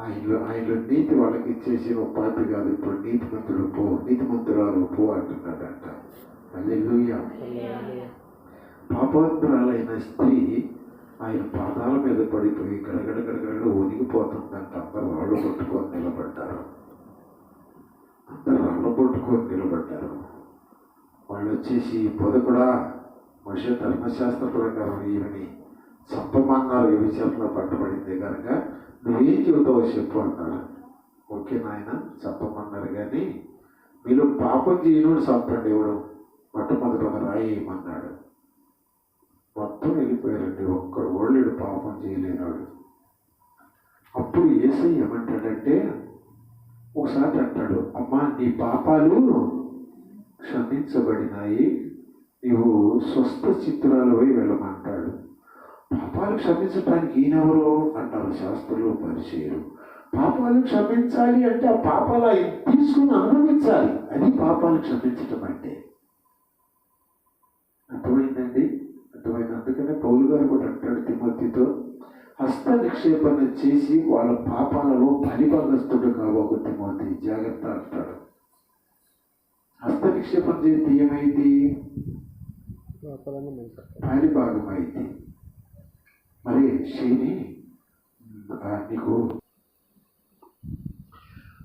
ఆయనలో నీతి వాళ్ళకి ఇచ్చేసి ఒక పాపి కాదు, ఇప్పుడు నీతిమంతుడు పో, నీతిమంతురాలు పో అంటున్నాడంట. హల్లెలూయా. పాపాత్మురాలైన స్త్రీ ఆయన పాదాల మీద పడిపోయి గడగడ గడగడ ఒనిగిపోతుందంట. అందరూ రాళ్ళు పట్టుకొని నిలబడ్డారు. వాళ్ళు వచ్చేసి పొదకుడా మనుష్య ధర్మశాస్త్ర ప్రకారం ఈమెని చంపమన్నారు, ఈ విషయంలో పట్టబడింది కనుక నువ్వేం చెబుతావో చెప్పు అన్నారు. ఓకే నాయన చంపమన్నారు, కానీ మీరు పాపం చేయనుడు చంపండి, ఎవడు మొట్టమొదటి ఒక రాయి వేయమన్నాడు. మొత్తం వెళ్ళిపోయారండి, ఒక్కడు ఓళ్ళేడు పాపం చేయలేనాడు. అప్పుడు యేసయ్య ఏమంటాడంటే ఒకసారి అంటాడు, అమ్మా నీ పాపాలు క్షమించబడినాయి, నీవు స్వస్థ చిత్రాలపై వెళ్ళమంటాడు. పాపాలు క్షమించడానికి ఈయనెవరు అంటారు శాస్త్రులు పరిచయం. పాపాలు క్షమించాలి అంటే ఆ పాపాలు ఆయన తీసుకుని అనుభవించాలి, అది పాపాలు క్షమించటం అంటే. అర్థమైందండి? అర్థమైంది. అందుకనే పౌలు గారు కూడా అంటాడు తిమోతితో, హస్త నిక్షేపణ చేసి వాళ్ళ పాపాలలో బలిభాగస్తుడు కావకు తిమోతి, జాగ్రత్త అంటాడు. హస్త నిక్షేపణ చేస్తే ఏమైంది? బలిభాగం అయింది. మరి శని నీకు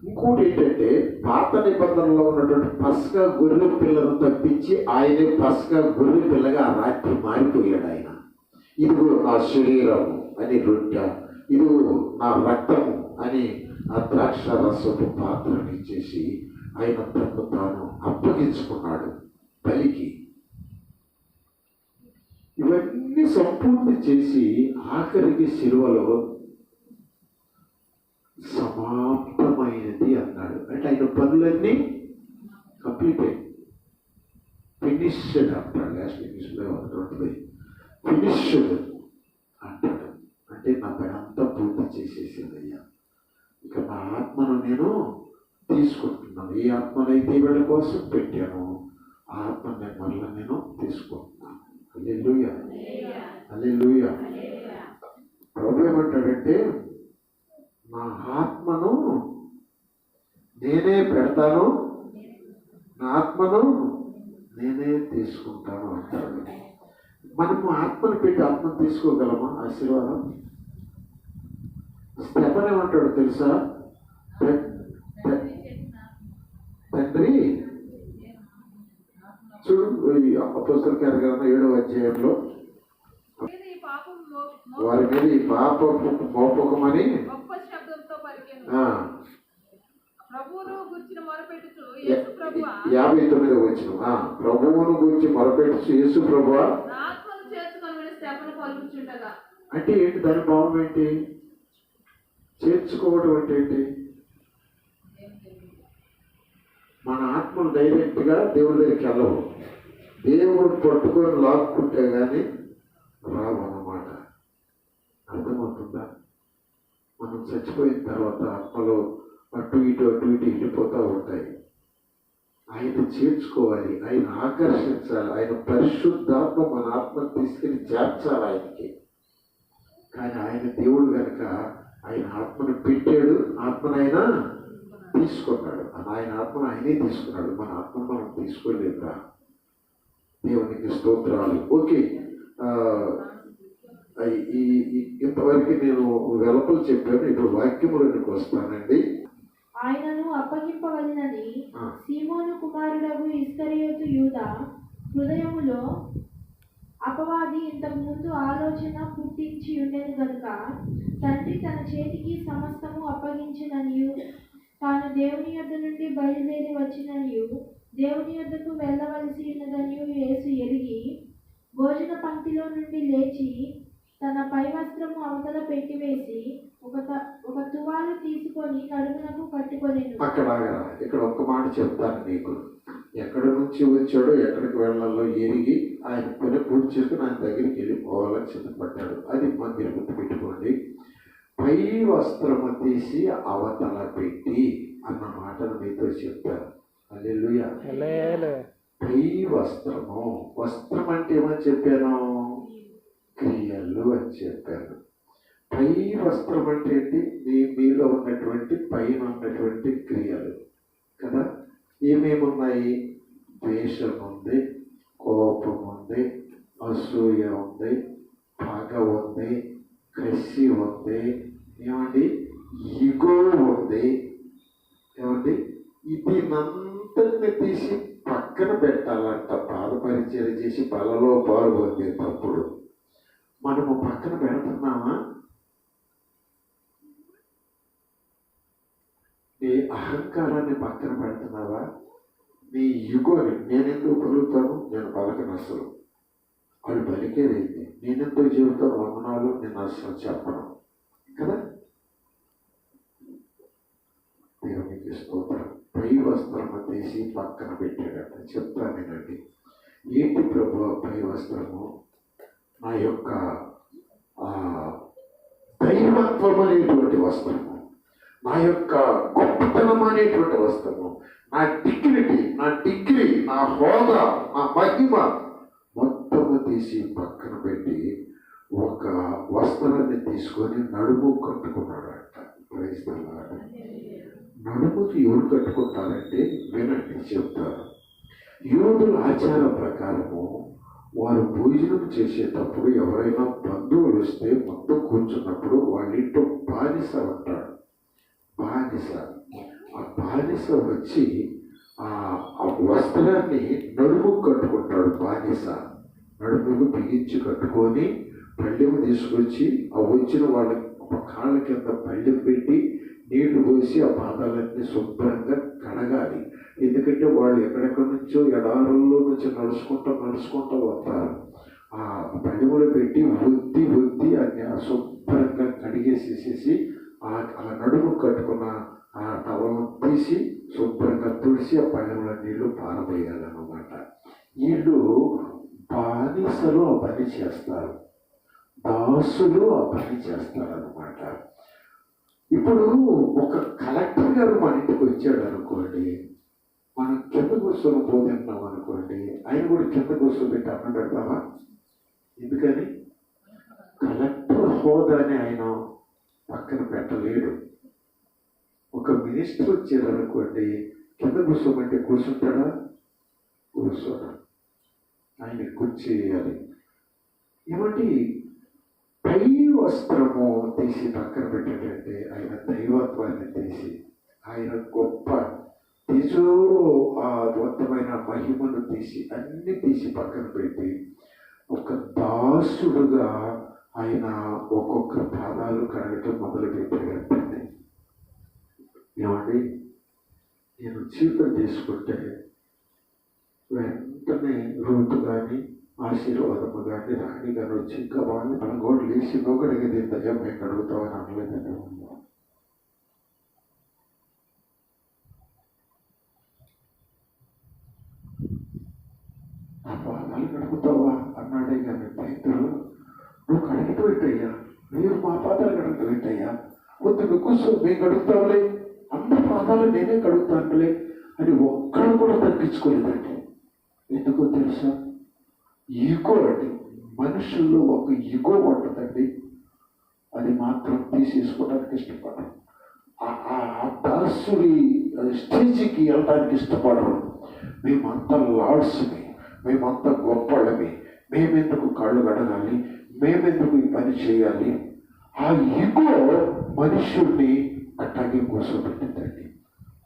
ఇంకోటి ఏంటంటే, పాత నిబంధనలో ఉన్నటువంటి పస్కా గొర్రె పిల్లను తప్పించి ఆయనే పస్కా గొర్రె పిల్లగా ఆ రాత్రి మారిపోయాడు. ఆయన ఇదిగో నా శరీరము అని రొట్టె, ఇదిగో నా రక్తము అని ఆ ద్రాక్ష రసపు పాత్రను ఇచ్చేసి ఆయన తను తాను అప్పగించుకున్నాడు బలికి. ఇవన్నీ సంపూర్తి చేసి ఆఖరికి శిలువలో సమాప్తమైనది అన్నాడు. అంటే ఆయన పనులన్నీ కంప్లీట్ అయ్యి ఫినిష్డ్ అంటాడు. లాస్ట్ ఇంగ్లీష్లో ఉంటుంది ఫినిష్డ్ అంటాడు. అంటే నా పని అంతా పూర్తి చేసేసింది అయ్యా, ఇక నా ఆత్మను నేను తీసుకుంటున్నాను. ఏ ఆత్మనైతే వీళ్ళ కోసం పెట్టాను ఆ ఆత్మను నేను మరలా నేను తీసుకుంటున్నాను. హల్లెలూయా, హల్లెలూయా. ప్రభు ఏమంటాడంటే, నా ఆత్మను నేనే పెడతాను, నా ఆత్మను నేనే తీసుకుంటాను అంటాడు. మనము ఆత్మను పెట్టి ఆత్మను తీసుకోగలమా? ఆశీర్వాదం. స్టెఫన్ ఏమంటాడు తెలుసా? తండ్రి చూడు, అపోస్తల కార్యక్రమం 7వ అధ్యాయంలో వారి మీద ఈ పాపపు మోపకమని 59వ వచనం, ప్రభువును గురించి మొరపెట్టుచు యేసు ప్రభువా అంటే ఏంటి? దాని భావం ఏంటి? చేర్చుకోవడం అంటే ఏంటి? మన ఆత్మను డైరెక్ట్గా దేవుడి దగ్గరికి వెళ్ళవు, దేవుడు పట్టుకొని లాక్కుంటే కానీ రావు అన్నమాట. అర్థమవుతుందా? మనం చచ్చిపోయిన తర్వాత ఆత్మలో అటు ఇటు వెళ్ళిపోతూ ఉంటాయి. ఆయన చేర్చుకోవాలి, ఆయన ఆకర్షించాలి, ఆయన పరిశుద్ధాత్మ మన ఆత్మను తీసుకెళ్ళి చేర్చాలి ఆయనకి. కానీ ఆయన దేవుడు కనుక ఆయన ఆత్మను పెట్టాడు, ఆత్మనైనా తీసుకున్నాడు. ఆయన ఆత్మను ఆయనే తీసుకున్నాడు, మన ఆత్మను మనం తీసుకోలేదురా. దేవునికి స్తోత్రాలు. ఓకే, ఇంతవరకు నేను వెలపలు చెప్పాను. ఇప్పుడు వాక్యములకు వస్తానండి. ఆయనను అప్పగింపవలెనని సీమోను కుమారుడగు ఇస్కరియోతు యూదా హృదయములో అపవాది ఇంతకు ముందు ఆలోచన పుట్టించి ఉండేది కనుక, తండ్రి తన చేతికి సమస్తము అప్పగించిననియు, తాను దేవుని యొద్ద నుండి బయలుదేరి వచ్చిననియు, దేవుని యొద్దకు వెళ్ళవలసి ఉన్నదనియు యేసు ఎరిగి భోజన పంక్తిలో నుండి లేచి తన పై వస్త్రము అవతల పెట్టివేసి ఒక తువాలు తీసుకొని నడుమునకు కట్టుకొనెను. ఇక్కడ ఒక్క మాట చెప్తాను నీకు. ఎక్కడి నుంచి వచ్చాడో ఎక్కడికి వెళ్ళాలో ఎరిగి ఆయన పని పూర్తి చేసుకుని ఆయన దగ్గరికి వెళ్ళిపోవాలని సిద్ధపడ్డాడు. అది మీరు గుర్తుపెట్టుకోండి. పై వస్త్రము తీసి అవతల పెట్టి అన్న మాటను మీతో చెప్తాను. హల్లెలూయా. పై వస్త్రము, వస్త్రం అంటే ఏమని చెప్పాను? క్రియలు అని చెప్పాను. పై వస్త్రం అంటే ఏంటి? మీలో ఉన్నటువంటి పైన ఉన్నటువంటి క్రియలు కదా. ఏమేమి ఉన్నాయి? ద్వేషం ఉంది, కోపం ఉంది, అసూయ ఉంది, పగ ఉంది, కసి ఉంది, ఏమండి ఈగో ఉంది, ఏమండి ఇది నంతటిని తీసి పక్కన పెట్టాలంట. పాదపరిచయం చేసి బలలో పాలు పొందేటప్పుడు మనము పక్కన పెడుతున్నామా? నీ అహంకారాన్ని పక్కన పెడుతున్నావా? నీ యుగోని నేనెందుకు పలుకుతాను? నేను పలకను అసలు. వాళ్ళు పలికేదేంటి? నేనెందుకు చెబుతాను వందనాలు? నేను అసలు చెప్పను కదా. దేవునికి స్తోత్రం. పై వస్త్రము తీసి పక్కన పెట్టాడట. చెప్తాను నేనండి. ఏంటి ప్రభు పై వస్త్రము? నా యొక్క దైవత్వం అనేటువంటి వస్త్రము, నా యొక్క గొప్పతనం అనేటువంటి వస్త్రము, నా డిగ్నిటీ, నా డిగ్రీ, నా హోదా, నా మహిమ మొత్తము తీసి పక్కన పెట్టి ఒక వస్త్రాన్ని తీసుకొని నడుము కట్టుకున్నాడట. క్రైస్తవులారా, నడుముకి ఎవరు కట్టుకుంటారంటే వినండి చెప్తారు. యూదుల ఆచారం ప్రకారము వారు భోజనం చేసేటప్పుడు ఎవరైనా బంధువులు వస్తే మొత్తం కూర్చున్నప్పుడు వాళ్ళ ఇంట్లో బానిస ఉంటాడు. బానిస, ఆ బానిస వచ్చి ఆ వస్త్రాన్ని నడుము కట్టుకుంటాడు. బానిస నడుముకు బిగించి కట్టుకొని పళ్ళెము తీసుకొచ్చి ఆ వచ్చిన వాళ్ళ కాళ్ళ కింద పళ్ళెం పెట్టి నీళ్లు పోసి ఆ పాదాలన్నీ శుభ్రంగా కడగాలి. ఎందుకంటే వాళ్ళు ఎక్కడెక్కడి నుంచో ఎడారుల్లో నుంచి నడుచుకుంటూ వస్తారు. ఆ పళ్ళెములు పెట్టి ఒత్తి అన్ని శుభ్రంగా కడిగేసేసేసి అలా నడుము కట్టుకున్న ఆ టవల్ తీసి శుభ్రంగా తుడిసి ఆ పళ్ళెముల నీళ్లు పారబోయాలన్నమాట. వీళ్ళు బానిసలు ఆ పని చేస్తారు, దాసులు ఆ పని చేస్తారన్నమాట. ఇప్పుడు ఒక కలెక్టర్ గారు మన ఇంటికి వచ్చాడు అనుకోండి, మనం కింద కూర్చొని పోతున్నాం అనుకోండి, ఆయన కూడా కింద కూర్చోబెట్టి అన్నం పెడతామా? ఎందుకని? కలెక్టర్ హోదాని ఆయన పక్కన పెట్టలేడు. ఒక మినిస్టర్ వచ్చాడు అనుకోండి, కింద కూర్చోమంటే కూర్చుంటాడా? కూర్చోడా. ఆయన కూర్చేయాలి. ఏమంటే పై వస్త్రము తీసి పక్కన పెట్టేటంటే ఆయన దైవత్వాన్ని తీసి, ఆయన గొప్ప తేజో అద్భుతమైన మహిమను తీసి అన్ని తీసి పక్కన పెట్టి ఒక దాసుడుగా ఆయన ఒక్కొక్క పాదాలు కడగటం మొదలు పెట్టాడంటే, ఏమండి నేను చీకటి తీసుకుంటే వెంటనే రూతు కానీ ఆశీర్వాదము కానీ రాణి కానీ వచ్చి ఇంకా బాగా మన గోడు లేచి నోకడిగేది దయ్యా మేము కడుగుతామని అనలేదండి. ఆ పాదాలు కడుగుతావా అన్నాడే కానీ పేతురు, నువ్వు కడగటం ఏంటయ్యా? మీరు మా పాదాలు కడగటం ఏంటయ్యా? వద్దు నువ్వు కూర్చో, మేము కడుగుతాంలే, అందరి పాదాలు నేనే కడుగుతానులే అని ఒక్కడు కూడా తగ్గించుకోలేదండి. ఎందుకో తెలుసా? ఈగో అండి. మనుషుల్లో ఒక ఈగో ఉంటుందండి, అది మాత్రం తీసేసుకోవడానికి ఇష్టపడరు. ఆ దాసుడి స్టేజ్కి వెళ్ళడానికి ఇష్టపడరు. మేమంతా లార్డ్స్ని, మేమంతా గొప్పళ్ళమి, మేమెందుకు కాళ్ళు కడగాలి, మేమెందుకు ఈ పని చేయాలి? ఆ ఈగో మనుషుల్ని అట్టాగే కూర్చోబెట్టిందండి.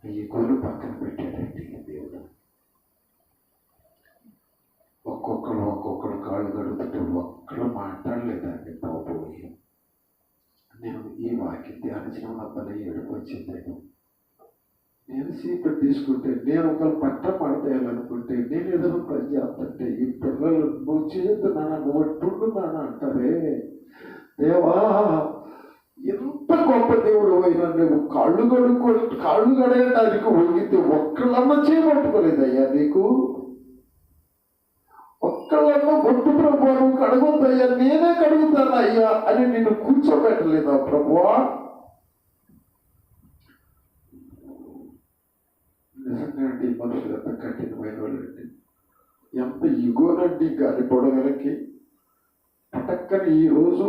ఆ ఈగోను పక్కన పెట్టాడండి దేవుడు. ఒక్కొక్కరు కాళ్ళు గడుపుతుంటే ఒక్కరు మాట్లాడలేదండి. బాబోయి, నేను ఈ వాక్యం ధ్యానించడం నా పని ఏడుపు వచ్చిందేను. నేను సీక్రెట్ తీసుకుంటే, నేను ఒకరు పట్ట పడతాయాలనుకుంటే, నేను ఏదైనా పని చేస్తుంటే ఈ పిల్లలు నువ్వు చేస్తున్నానా, నువ్వు ఎట్టుండున్నానా అంటారే. దేవా, ఎంత గొప్ప దేవుడు అయినా నువ్వు కాళ్ళు గడగడానికి ఒగితే ఒక్కళ్ళన్నా చేయబట్టుకోలేదయ్యా నీకు. ఒక్కళ్ళన్నా బొట్టు ప్రభువా నువ్వు కడగొద్దయ్యా, నేనే కడుగుతాను అయ్యా అని నిన్ను కూర్చోబెట్టలేదా ప్రభువా? నిజంగా అండి, మనుషులు ఎంత కఠినమైన వాళ్ళండి, ఎంత ఇగోనండి. గాలి పొడగలకి పటక్కని ఈరోజు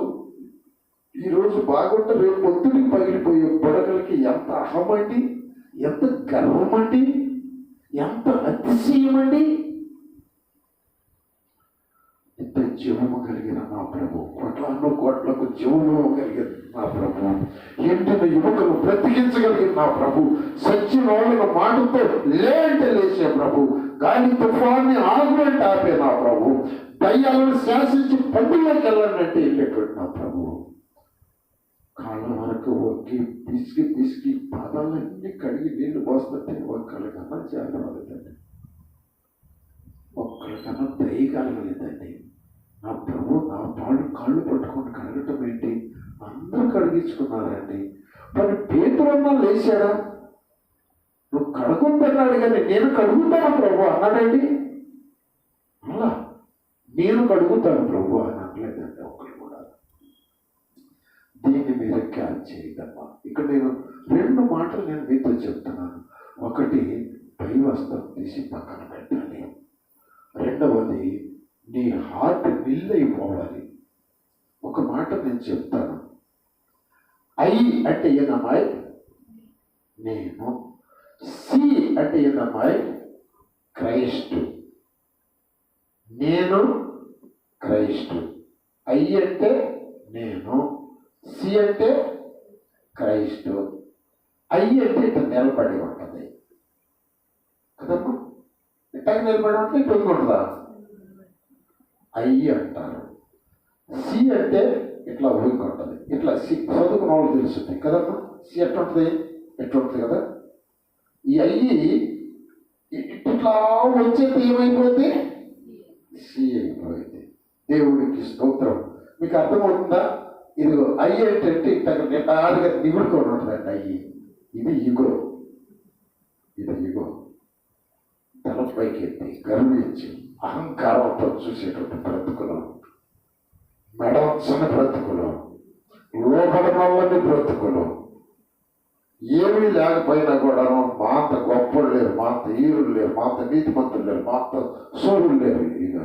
ఈరోజు బాగుంటే రేపు పొద్దుడికి పగిలిపోయే బుడగలకి ఎంత అహమండి, ఎంత గర్వమండి, ఎంత అతిశయమండి. ఇంత జీవము కలిగిన నా ప్రభు, కోట్లాను కోట్లకు జీవము కలిగిన నా ప్రభు, ఎండిన యువకులు బ్రతికించగలిగిన నా ప్రభు, సచ్చిన వాళ్ళ మాటతో లేంటే లేచే ప్రభు, గాలి తుఫాన్ని ఆగులంటే ఆపే నా ప్రభు, దయ్యాలను శాసించి పండుగకి వెళ్ళాలంటే వెళ్ళేటువంటి నా ప్రభు, కాళ్ళ వరకు ఒక్కి పిసికి పాదాలన్నీ కడిగి నీళ్లు పోస్తుంటే ఒక్కరికన్నా చేరలేదండి, ఒక్కరికన్నా దయ కలగలేదండి. నా ప్రభు నా కాళ్ళు పట్టుకొని కడగటం ఏంటి, అందరూ కడిగించుకున్నారండి. మరి పేతురన్నా లేచాడా, నువ్వు కడుగుతున్నాడు కానీ నేను కడుగుతాను ప్రభు అన్నాడండి. అలా నేను కడుగుతాను ప్రభు అని అనలేదండి ఒకరు కూడా. దీన్ని మీరు క్యాచ్ చేయదమ్మా. ఇక్కడ నేను 2 మాటలు నేను మీతో చెప్తున్నాను. ఒకటి, పై వస్త్రం తీసి పక్కన పెట్టాలి. రెండవది, నీ హార్ట్ నిల్ అయిపోవాలి. ఒక మాట నేను చెప్తాను. ఐ అంటే ఏందమ్మాయి, నేను. సి అంటే ఏందమ్మాయి, క్రైస్ట్. నేను క్రైస్ట్. ఐ అంటే నేను, సి అంటే క్రైస్ట్. ఐ అంటే ఇట్లా నిలబడి ఉంటుంది కదమ్మా, ఇట్లా నిలబడి ఉంటే ఇటు ఉంటుందా, ఐ అంటారు. సి అంటే ఇట్లా ఊరికి ఉంటుంది, ఇట్లా సి చదువుకున్న వాళ్ళు తెలుస్తుంది కదమ్మా. సి ఎట్లుంటుంది, ఎట్లుంటుంది కదా. ఈ ఐ ఇట్లా వచ్చేది ఏమైపోయింది, సి అయిపోయింది. దేవుడికి స్తోత్రం. మీకు అర్థమవుతుందా? ఇది ఐ అంటే ఇట్లా నిటారుగా నిగుడుకొని ఉంటుందండి అయ్యి. ఇది ఇగో, ఇది ఇగో. తలపైకి ఎత్తి గర్వించి అహంకారంతో చూసేటువంటి బ్రతుకులు, మెడవచ్చని బ్రతుకులు, లోపడమల్లని బ్రతుకులు, ఏమీ లేకపోయినా కూడా మా అంత గొప్పలు లేరు, మా అంత ఈరులు లేరు, మా అంత నీతిమంతులు లేరు, మా అంత సోరులు లేరు. ఇక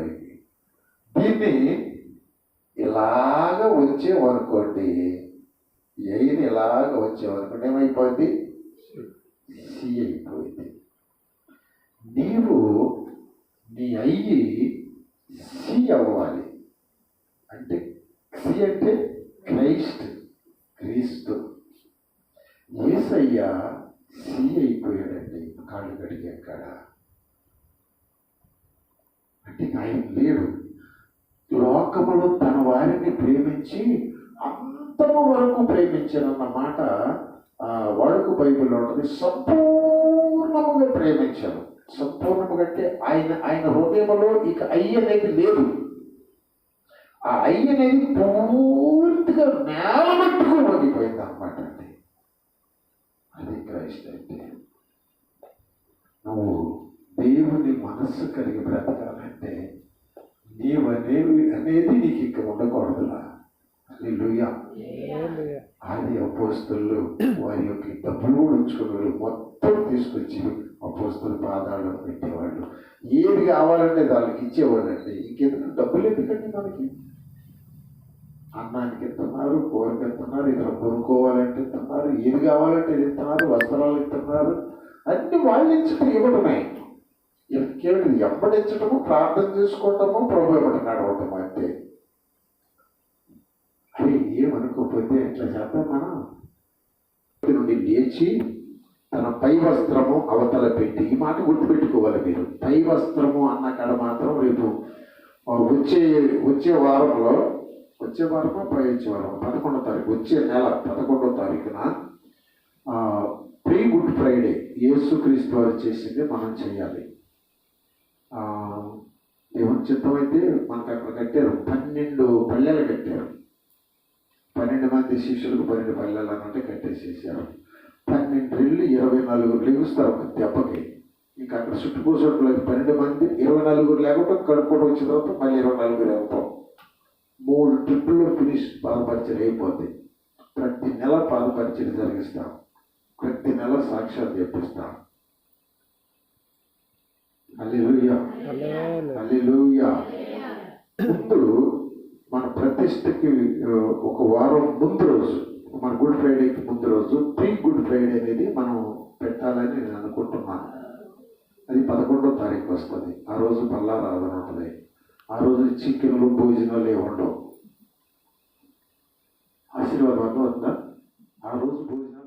దీన్ని ఇలాగ వచ్చేవనుకోండి, ఎయిన్ ఇలాగ వచ్చేవనుకోండి ఏమైపోయింది, సి అయిపోయింది. నీవు నీ అయ్యి సి అవ్వాలి. అంటే సి అంటే క్రైస్ట్, క్రీస్తు. యేసయ్య సి అయిపోయాడండి కాళ్ళు కడిగాక. అంటే ఆయన లేడు. లోకములో తన వారిని ప్రేమించి అంతము వరకు ప్రేమించానన్న మాట వాడుక బైబిల్లో ఉంటుంది. సంపూర్ణముగా ప్రేమించాను. సంపూర్ణముగా అంటే ఆయన హృదయంలో ఇక అయ్య అనేది లేదు. ఆ అయ్య అనేది పూర్తిగా నేలమట్టుకు వంగిపోయింది అన్నమాట అండి. అది క్రైస్ట్ అంటే. నువ్వు దేవుని మనస్సు కలిగి బ్రతకాలంటే నీవనేవి అనేది నీకు ఇక్కడ ఉండకూడదులా. హల్లెలూయా. ఆది అపోస్తలులు వారి యొక్క డబ్బులు కూడా ఉంచుకున్నారు, మొత్తం తీసుకొచ్చి అపోస్తలు పాదాలు పెట్టేవాళ్ళు. ఏది కావాలంటే వాళ్ళకి ఇచ్చేవాళ్ళండి. ఇంకెందుకు డబ్బులు ఎందుకండి మనకి? అన్నానికి ఇస్తున్నారు, కూరకి ఇస్తున్నారు, ఇతర కొనుక్కోవాలంటే ఇస్తున్నారు, ఏది కావాలంటే ఇది ఇస్తున్నారు, వస్త్రాలు ఇస్తున్నారు, అన్ని వాళ్ళు ఇచ్చటం ఇవ్వడమే. ఇంకేమిటి ఎంబడించటము, ప్రార్థన చేసుకోవటము, ప్రభు ఇవ్వడం నడవటం అంతే. అది ఏమనుకోకపోతే ఎట్లా చేద్దాం మనం? నుండి లేచి తన పై వస్త్రము అవతల పెట్టి, ఈ మాట గుర్తుపెట్టుకోవాలి మీరు. పై వస్త్రము అన్న కాడ మాత్రం రేపు వచ్చే వారంలో, వచ్చే వారమా పై వచ్చే వారం 11వ తారీఖు, వచ్చే నెల 11వ తారీఖున ప్రీ గుడ్ ఫ్రైడే యేసుక్రీస్తు వారు చేసింది మనం చేయాలి. దేవుని చిత్తమైతే మనకు అక్కడ కట్టారు, 12 పల్లెలు కట్టారు. 12 మంది శిష్యులకు 12 పల్లెలు అన్నట్టు కట్టేసేసారు. 12 ఇళ్ళు 24 లెగుస్తారు ఒక దెబ్బకి. ఇంకా అక్కడ చుట్టుకోసట్లేదు. 12 మంది 24 లేకపోతే కడుక్కోవడం వచ్చిన తర్వాత మళ్ళీ 24 అవుతాం. 3 ట్రిప్పుల్లో ఫినిష్ పాదపరిచయం అయిపోద్ది. ప్రతి నెల పాదపరిచయం జరిగిస్తాం, ప్రతి నెల సాక్ష్యాలు చెప్పిస్తాం. హల్లెలూయా, హల్లెలూయా. ముందు మన ప్రతిష్టకి ఒక వారం ముందు రోజు, మన గుడ్ ఫ్రైడేకి ముందు రోజు ప్రీ గుడ్ ఫ్రైడే అనేది మనం పెట్టాలని నేను అనుకుంటున్నాను. అది 11వ తారీఖు వస్తుంది. ఆ రోజు పల్లారాధన ఉంటుంది. ఆ రోజు చికెన్లు భోజనాలు ఏమి ఉండవు. ఆశీర్వాదం అవుతుందా? ఆ రోజు భోజనం